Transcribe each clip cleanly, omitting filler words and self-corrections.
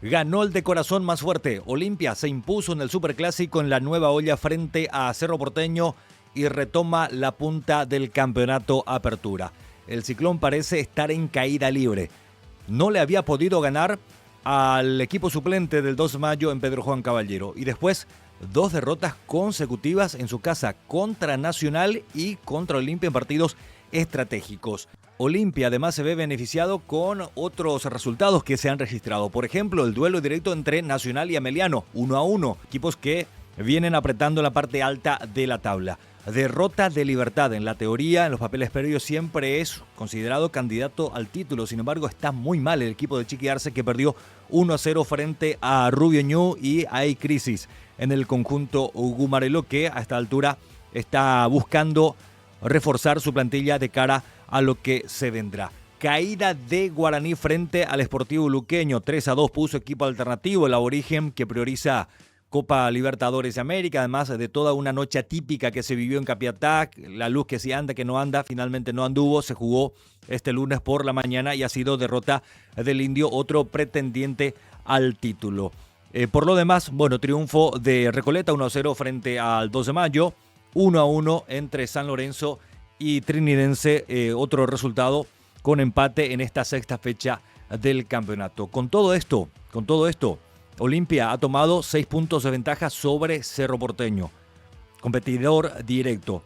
Ganó el de corazón más fuerte. Olimpia se impuso en el Superclásico en la Nueva Olla frente a Cerro Porteño y retoma la punta del campeonato Apertura. El Ciclón parece estar en caída libre. No le había podido ganar al equipo suplente del 2 de mayo en Pedro Juan Caballero. Y después, 2 derrotas consecutivas en su casa contra Nacional y contra Olimpia en partidos estratégicos. Olimpia además se ve beneficiado con otros resultados que se han registrado. Por ejemplo, el duelo directo entre Nacional y Ameliano, 1-1. Equipos que vienen apretando la parte alta de la tabla. Derrota de Libertad. En la teoría, en los papeles previos, siempre es considerado candidato al título. Sin embargo, está muy mal el equipo de Chiqui Arce, que perdió 1-0 frente a Rubio Ñu, y hay crisis en el conjunto gumarelo, que a esta altura está buscando reforzar su plantilla de cara a lo que se vendrá. Caída de Guaraní frente al Sportivo Luqueño. 3-2 puso equipo alternativo, el aborigen, que prioriza Copa Libertadores de América, además de toda una noche atípica que se vivió en Capiatá, la luz que sí anda, que no anda, finalmente no anduvo, se jugó este lunes por la mañana y ha sido derrota del Indio, otro pretendiente al título. Por lo demás, bueno, triunfo de Recoleta 1-0 frente al 2 de mayo, 1-1 entre San Lorenzo y Trinidense, otro resultado con empate en esta sexta fecha del campeonato. Con todo esto, Olimpia ha tomado 6 puntos de ventaja sobre Cerro Porteño, competidor directo.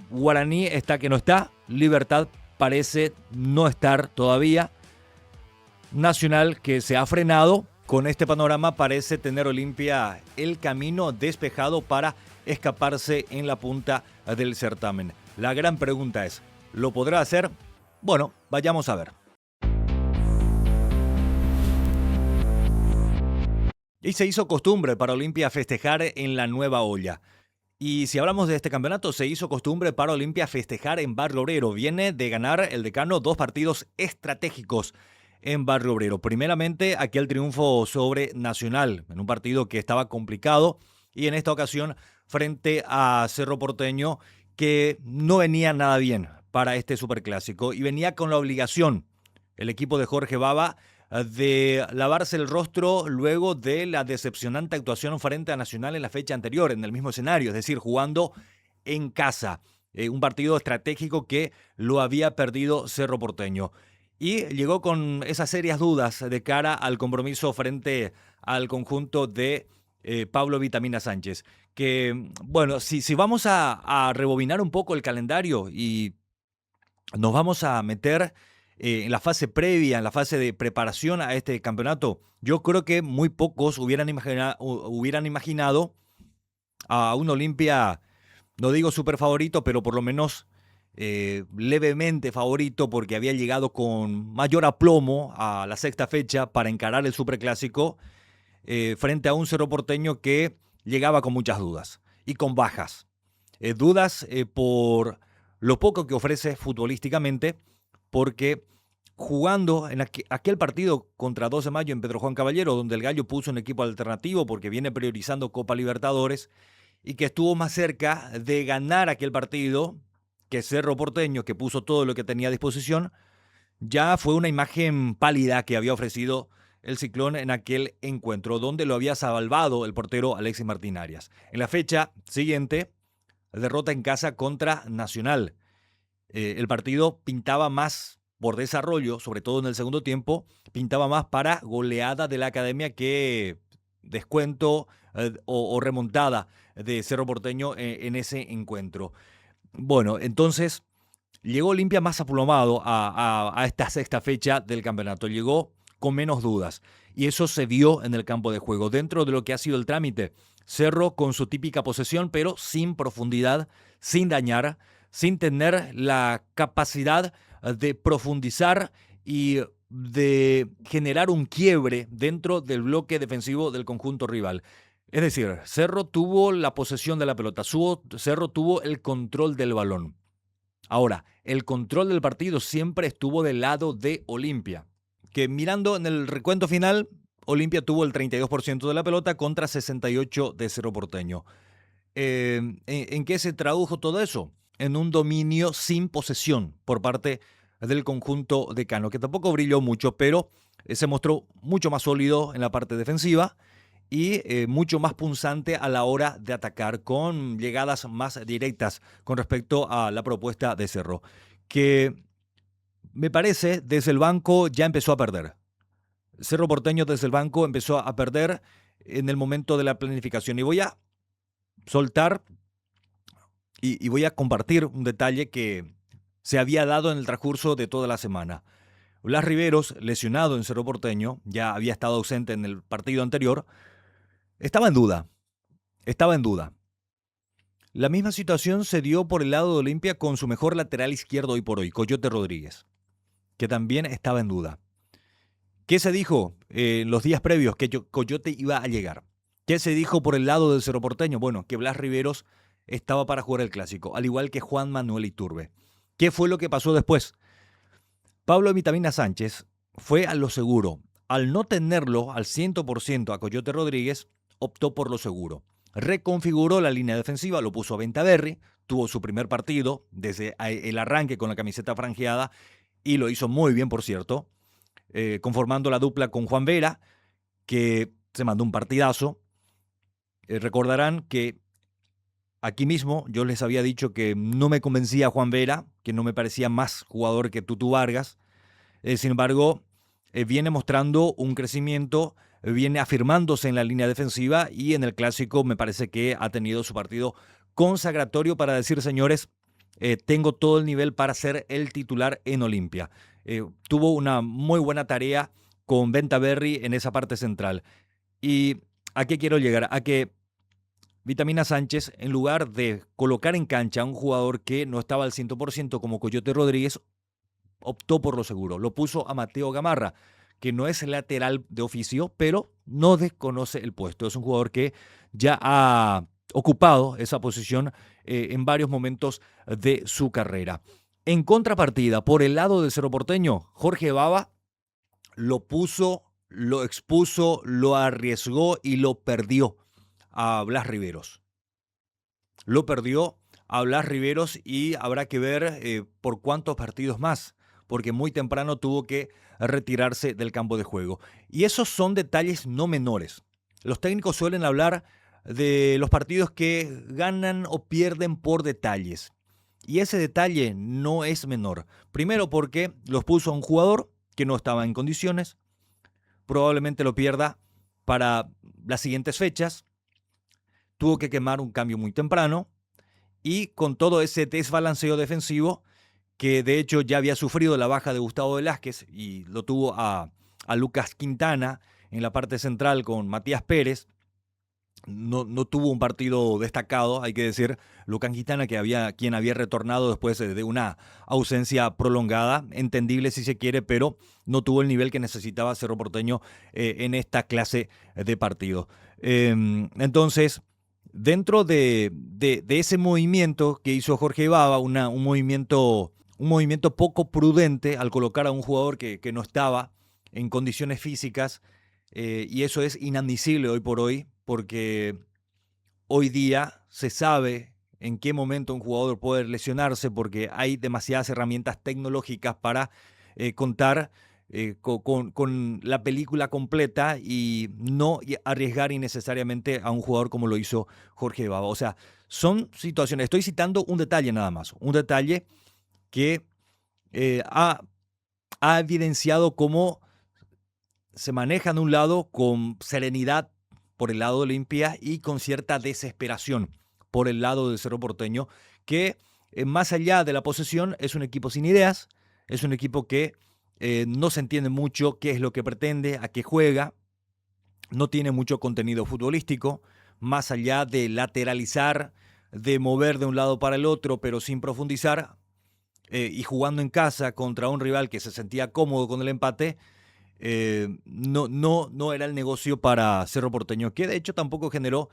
Guaraní está que no está, Libertad parece no estar todavía. Nacional, que se ha frenado, con este panorama parece tener Olimpia el camino despejado para escaparse en la punta del certamen. La gran pregunta es, ¿lo podrá hacer? Bueno, vayamos a ver. Y se hizo costumbre para Olimpia festejar en la Nueva Olla. Y si hablamos de este campeonato, se hizo costumbre para Olimpia festejar en Barrio Obrero. Viene de ganar el Decano 2 partidos estratégicos en Barrio Obrero. Primeramente, aquel triunfo sobre Nacional, en un partido que estaba complicado, y en esta ocasión frente a Cerro Porteño, que no venía nada bien para este superclásico y venía con la obligación, el equipo de Jorge Baba, de lavarse el rostro luego de la decepcionante actuación frente a Nacional en la fecha anterior, en el mismo escenario, es decir, jugando en casa. Un partido estratégico que lo había perdido Cerro Porteño. Y llegó con esas serias dudas de cara al compromiso frente al conjunto de Pablo Vitamina Sánchez. Que, bueno, si vamos a rebobinar un poco el calendario y nos vamos a meter en la fase previa, en la fase de preparación a este campeonato, yo creo que muy pocos hubieran imaginado a un Olimpia, no digo súper favorito, pero por lo menos levemente favorito, porque había llegado con mayor aplomo a la sexta fecha para encarar el superclásico frente a un Cerro Porteño que llegaba con muchas dudas y con bajas. Dudas por lo poco que ofrece futbolísticamente, porque jugando en aquel partido contra 2 de mayo en Pedro Juan Caballero, donde el Gallo puso un equipo alternativo porque viene priorizando Copa Libertadores, y que estuvo más cerca de ganar aquel partido que Cerro Porteño, que puso todo lo que tenía a disposición, ya fue una imagen pálida que había ofrecido el Ciclón en aquel encuentro, donde lo había salvado el portero Alexis Martín Arias. En la fecha siguiente, derrota en casa contra Nacional. El partido pintaba más por desarrollo, sobre todo en el segundo tiempo, pintaba más para goleada de la Academia que descuento o remontada de Cerro Porteño en ese encuentro. Bueno, entonces llegó Olimpia más aplomado a esta sexta fecha del campeonato. Llegó con menos dudas. Y eso se vio en el campo de juego. Dentro de lo que ha sido el trámite, Cerro con su típica posesión, pero sin profundidad, sin dañar, sin tener la capacidad de profundizar y de generar un quiebre dentro del bloque defensivo del conjunto rival. Es decir, Cerro tuvo la posesión de la pelota, Cerro tuvo el control del balón. Ahora, el control del partido siempre estuvo del lado de Olimpia, que mirando en el recuento final, Olimpia tuvo el 32% de la pelota contra 68% de Cerro Porteño. ¿En qué se tradujo todo eso? En un dominio sin posesión por parte del conjunto de Cano, que tampoco brilló mucho, pero se mostró mucho más sólido en la parte defensiva y mucho más punzante a la hora de atacar, con llegadas más directas con respecto a la propuesta de Cerro, que me parece desde el banco ya empezó a perder. Cerro Porteño desde el banco empezó a perder en el momento de la planificación. Y voy a soltar y voy a compartir un detalle que se había dado en el transcurso de toda la semana. Blas Riveros, lesionado en Cerro Porteño, ya había estado ausente en el partido anterior, estaba en duda. Estaba en duda. La misma situación se dio por el lado de Olimpia con su mejor lateral izquierdo hoy por hoy, Coyote Rodríguez, que también estaba en duda. ¿Qué se dijo en los días previos? Que Coyote iba a llegar. ¿Qué se dijo por el lado del Cerro Porteño? Bueno, que Blas Riveros estaba para jugar el Clásico, al igual que Juan Manuel Iturbe. ¿Qué fue lo que pasó después? Pablo Vitamina Sánchez fue a lo seguro. Al no tenerlo al 100% a Coyote Rodríguez, optó por lo seguro. Reconfiguró la línea defensiva, lo puso a Ventaverri, tuvo su primer partido desde el arranque con la camiseta franjeada y lo hizo muy bien, por cierto, conformando la dupla con Juan Vera, que se mandó un partidazo. Recordarán que aquí mismo yo les había dicho que no me convencía Juan Vera, que no me parecía más jugador que Tutu Vargas. Sin embargo, viene mostrando un crecimiento, viene afirmándose en la línea defensiva y en el Clásico me parece que ha tenido su partido consagratorio para decir, señores, tengo todo el nivel para ser el titular en Olimpia. Tuvo una muy buena tarea con Ventaverri en esa parte central. ¿Y a qué quiero llegar? A que Vitamina Sánchez, en lugar de colocar en cancha a un jugador que no estaba al 100% como Coyote Rodríguez, optó por lo seguro. Lo puso a Mateo Gamarra, que no es lateral de oficio, pero no desconoce el puesto. Es un jugador que ya ha ocupado esa posición en varios momentos de su carrera. En contrapartida, por el lado del Cerro Porteño, Jorge Baba lo puso, lo expuso, lo arriesgó y lo perdió a Blas Riveros. Lo perdió a Blas Riveros y habrá que ver por cuántos partidos más, porque muy temprano tuvo que retirarse del campo de juego. Y esos son detalles no menores. Los técnicos suelen hablar de los partidos que ganan o pierden por detalles. Y ese detalle no es menor. Primero porque los puso a un jugador que no estaba en condiciones. Probablemente lo pierda para las siguientes fechas. Tuvo que quemar un cambio muy temprano. Y con todo ese desbalanceo defensivo, que de hecho ya había sufrido la baja de Gustavo Velázquez y lo tuvo a Lucas Quintana en la parte central con Matías Pérez. No tuvo un partido destacado, hay que decir. Lucas Quintana, quien había retornado después de una ausencia prolongada, entendible si se quiere, pero no tuvo el nivel que necesitaba Cerro Porteño en esta clase de partido. Entonces, dentro de ese movimiento que hizo Jorge Baba, un movimiento poco prudente al colocar a un jugador que no estaba en condiciones físicas, y eso es inadmisible hoy por hoy, porque hoy día se sabe en qué momento un jugador puede lesionarse, porque hay demasiadas herramientas tecnológicas para contar con la película completa y no arriesgar innecesariamente a un jugador como lo hizo Jorge Baba. O sea, son situaciones, estoy citando un detalle nada más, un detalle que ha evidenciado cómo se maneja de un lado con serenidad por el lado de Olimpia y con cierta desesperación por el lado del Cerro Porteño, que más allá de la posesión es un equipo sin ideas, es un equipo que no se entiende mucho qué es lo que pretende, a qué juega, no tiene mucho contenido futbolístico, más allá de lateralizar, de mover de un lado para el otro, pero sin profundizar, y jugando en casa contra un rival que se sentía cómodo con el empate. No era el negocio para Cerro Porteño, que de hecho tampoco generó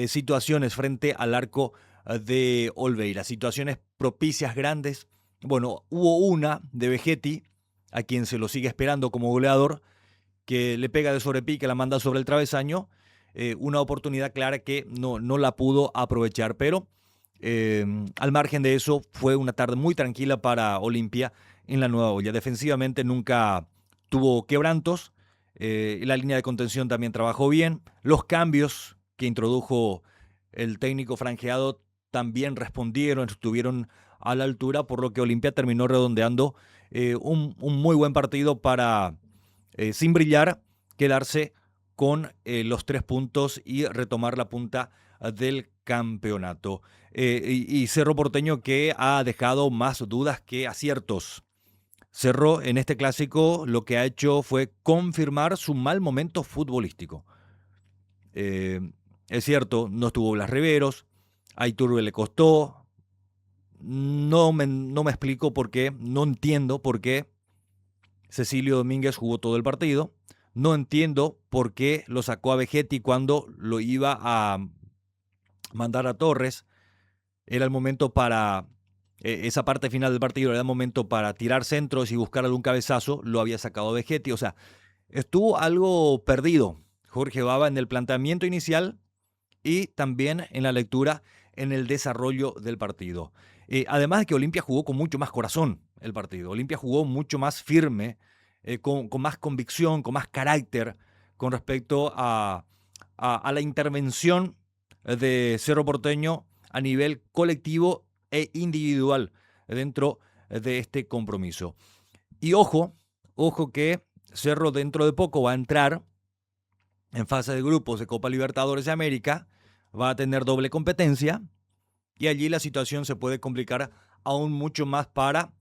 situaciones frente al arco de Olveira, situaciones propicias grandes. Bueno, hubo una de Vegetti, a quien se lo sigue esperando como goleador, que le pega de sobrepique, la manda sobre el travesaño, una oportunidad clara que no la pudo aprovechar, pero al margen de eso fue una tarde muy tranquila para Olimpia en la nueva olla. Defensivamente nunca tuvo quebrantos. La línea de contención también trabajó bien. Los cambios que introdujo el técnico franjeado también respondieron, estuvieron a la altura, por lo que Olimpia terminó redondeando un muy buen partido para, sin brillar, quedarse con los 3 puntos y retomar la punta del campeonato. Y Cerro Porteño, que ha dejado más dudas que aciertos. Cerro en este clásico lo que ha hecho fue confirmar su mal momento futbolístico. Es cierto, no estuvo Blas Riveros, a Iturbe le costó. No me explico por qué, no entiendo por qué Cecilio Domínguez jugó todo el partido. No entiendo por qué lo sacó a Vegetti cuando lo iba a mandar a Torres. Era el momento para, esa parte final del partido, era el momento para tirar centros y buscar algún cabezazo. Lo había sacado a Vegetti. O sea, estuvo algo perdido Jorge Baba en el planteamiento inicial y también en la lectura, en el desarrollo del partido. Además de que Olimpia jugó con mucho más corazón el partido. Olimpia jugó mucho más firme, con más convicción, con más carácter con respecto a la intervención de Cerro Porteño a nivel colectivo e individual dentro de este compromiso. Y ojo que Cerro dentro de poco va a entrar en fase de grupos de Copa Libertadores de América, va a tener doble competencia y allí la situación se puede complicar aún mucho más para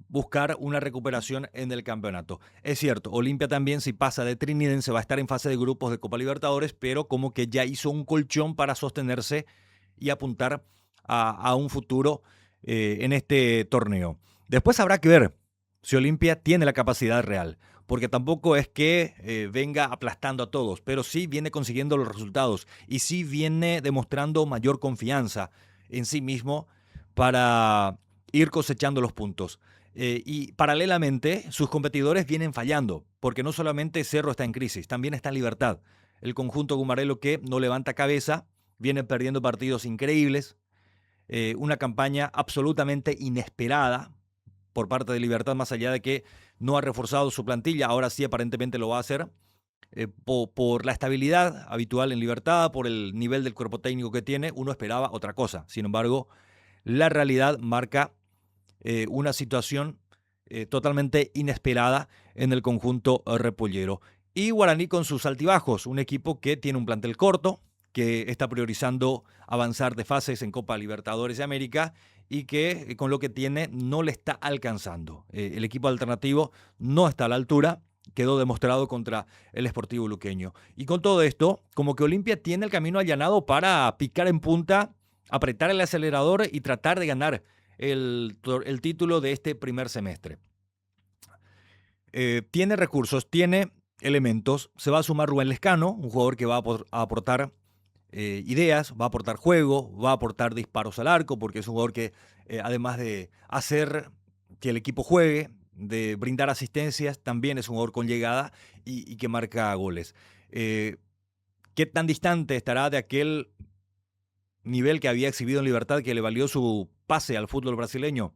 buscar una recuperación en el campeonato. Es cierto, Olimpia también, si pasa de Trinidad, va a estar en fase de grupos de Copa Libertadores, pero como que ya hizo un colchón para sostenerse y apuntar a un futuro en este torneo. Después habrá que ver si Olimpia tiene la capacidad real, porque tampoco es que venga aplastando a todos, pero sí viene consiguiendo los resultados y sí viene demostrando mayor confianza en sí mismo para ir cosechando los puntos. Y paralelamente, sus competidores vienen fallando, porque no solamente Cerro está en crisis, también está en Libertad. El conjunto gumarelo que no levanta cabeza, viene perdiendo partidos increíbles, una campaña absolutamente inesperada por parte de Libertad, más allá de que no ha reforzado su plantilla, ahora sí aparentemente lo va a hacer, por la estabilidad habitual en Libertad, por el nivel del cuerpo técnico que tiene, uno esperaba otra cosa. Sin embargo, la realidad marca una situación totalmente inesperada en el conjunto repollero. Y Guaraní con sus altibajos, un equipo que tiene un plantel corto, que está priorizando avanzar de fases en Copa Libertadores de América y que con lo que tiene no le está alcanzando. El equipo alternativo no está a la altura, quedó demostrado contra el Sportivo Luqueño. Y con todo esto, como que Olimpia tiene el camino allanado para picar en punta, apretar el acelerador y tratar de ganar el título de este primer semestre. Tiene recursos, tiene elementos. Se va a sumar Rubén Lescano, un jugador que va a aportar ideas, va a aportar juego, va a aportar disparos al arco, porque es un jugador que además de hacer que el equipo juegue, de brindar asistencias, también es un jugador con llegada y que marca goles. ¿Qué tan distante estará de aquel nivel que había exhibido en Libertad que le valió su pase al fútbol brasileño?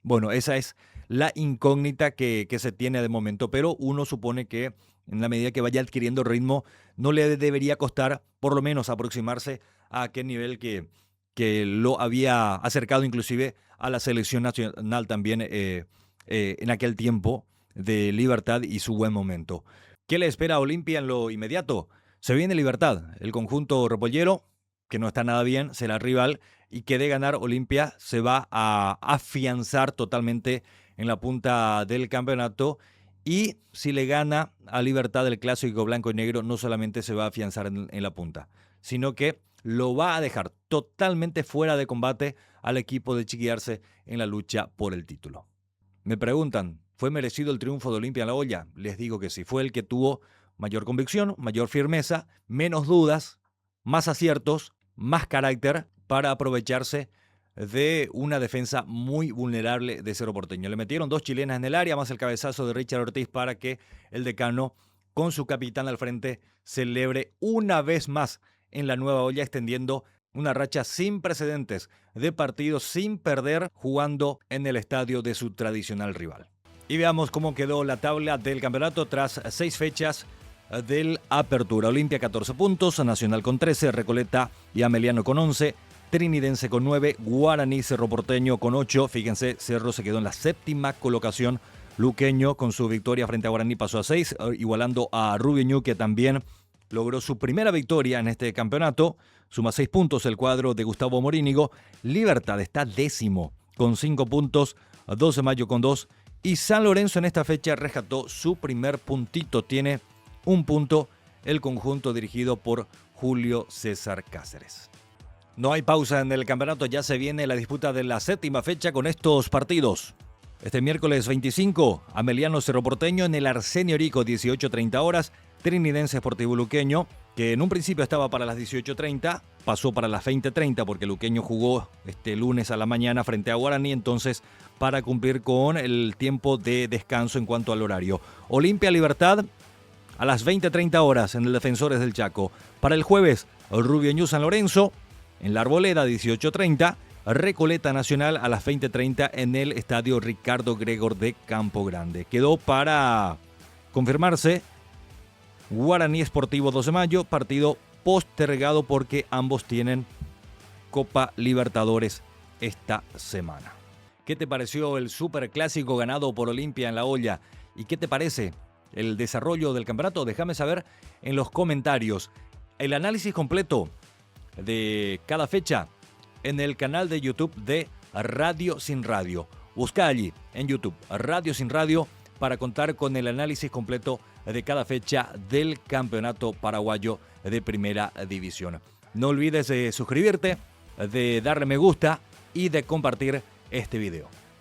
Bueno, esa es la incógnita que se tiene de momento, pero uno supone que en la medida que vaya adquiriendo ritmo, no le debería costar por lo menos aproximarse a aquel nivel que lo había acercado inclusive a la selección nacional también en aquel tiempo de Libertad y su buen momento. ¿Qué le espera a Olimpia en lo inmediato? Se viene Libertad, el conjunto repollero, que no está nada bien, será rival, y que de ganar Olimpia se va a afianzar totalmente en la punta del campeonato. Y si le gana a Libertad el clásico blanco y negro, no solamente se va a afianzar en la punta, sino que lo va a dejar totalmente fuera de combate al equipo de Chiqui Arce en la lucha por el título. Me preguntan, ¿fue merecido el triunfo de Olimpia en la olla? Les digo que sí, fue el que tuvo mayor convicción, mayor firmeza, menos dudas, más aciertos, más carácter para aprovecharse de una defensa muy vulnerable de Cerro Porteño. Le metieron 2 chilenas en el área, más el cabezazo de Richard Ortiz para que el decano, con su capitán al frente, celebre una vez más en la nueva olla, extendiendo una racha sin precedentes de partidos sin perder, jugando en el estadio de su tradicional rival. Y veamos cómo quedó la tabla del campeonato tras 6 fechas del Apertura. Olimpia 14 puntos, Nacional con 13, Recoleta y Ameliano con 11, Trinidense con 9, Guaraní Cerro Porteño con 8. Fíjense, Cerro se quedó en la 7ª colocación. Luqueño con su victoria frente a Guaraní pasó a 6, igualando a Rubio Ñu, que también logró su primera victoria en este campeonato. Suma 6 puntos el cuadro de Gustavo Morínigo. Libertad está 10º con 5 puntos, 12 Mayo con 2. Y San Lorenzo en esta fecha rescató su primer puntito. Tiene un punto el conjunto dirigido por Julio César Cáceres. No hay pausa en el campeonato, ya se viene la disputa de la 7ª fecha con estos partidos. Este miércoles 25, Ameliano Cerro Porteño en el Arsenio Orico, 18:30 horas. Trinidense Sportivo Luqueño, que en un principio estaba para las 18:30, pasó para las 20:30 porque Luqueño jugó este lunes a la mañana frente a Guaraní, entonces para cumplir con el tiempo de descanso en cuanto al horario. Olimpia Libertad a las 20:30 horas en el Defensores del Chaco. Para el jueves, el Rubio Ñu San Lorenzo en la Arboleda, 18:30. Recoleta Nacional a las 20:30 en el Estadio Ricardo Gregor de Campo Grande. Quedó para confirmarse Guaraní Sportivo 12 de mayo, partido postergado porque ambos tienen Copa Libertadores esta semana. ¿Qué te pareció el superclásico ganado por Olimpia en La Olla? ¿Y qué te parece el desarrollo del campeonato? Déjame saber en los comentarios. El análisis completo de cada fecha en el canal de YouTube de Radio Sin Radio. Busca allí en YouTube Radio Sin Radio para contar con el análisis completo de cada fecha del campeonato paraguayo de Primera División. No olvides de suscribirte, de darle me gusta y de compartir este video.